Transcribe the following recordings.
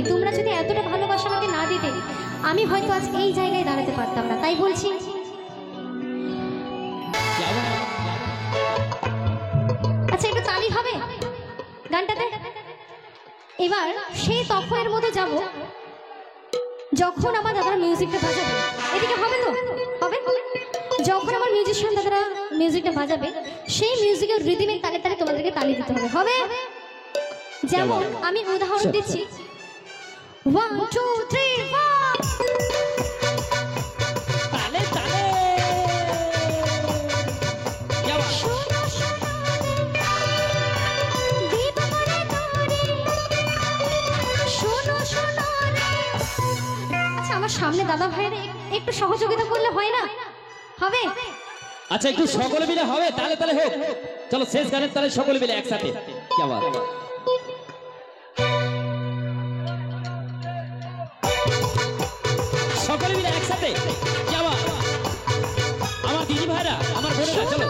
তোমরা যদি এতটা ভালোবাসা আমাকে না দিতে আমি হয়তো আজ এই জায়গায় দাঁড়াতে পারতাম না। তাই বলছি আচ্ছা একটু তালি হবে গানটাতে। এবার সেই তখনের মধ্যে যাব যখন আমার দাদারা মিউজিকটা বাজাবে। এদিকে হবে তো? হবে। যখন আমার মিউজিশিয়ান দাদারা মিউজিকটা বাজাবে সেই মিউজিকের রিদমের তালে তালে তোমাদেরকে তালি দিতে হবে। হবে? যেমন আমি উদাহরণ দিচ্ছি 1 2 3 4 তালে তালে আমার সামনে দাদা ভাইরা একটু সহযোগিতা করলে হয় না? হবে? আচ্ছা একটু সকলে মিলে হবে, তালে তালে হোক। চলো শেষ গানের তালে সকলে মিলে একসাথে। কি বাত, সকলে মিলে একসাথে। কি বাত, আমার দিদি ভাইরা, আমার বোনেরা, চলো।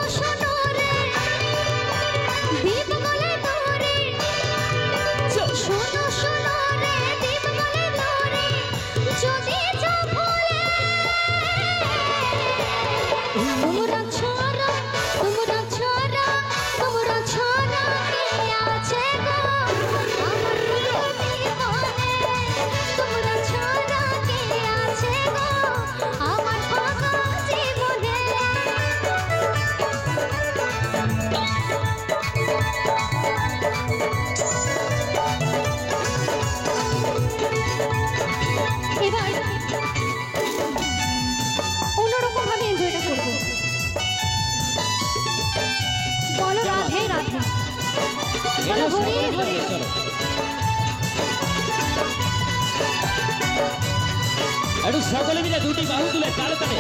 একটু সকলে মিলে দুটি বাহু তুলে তালে তালে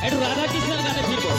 একটু রাধা কৃষ্ণের গানে ফিরবো।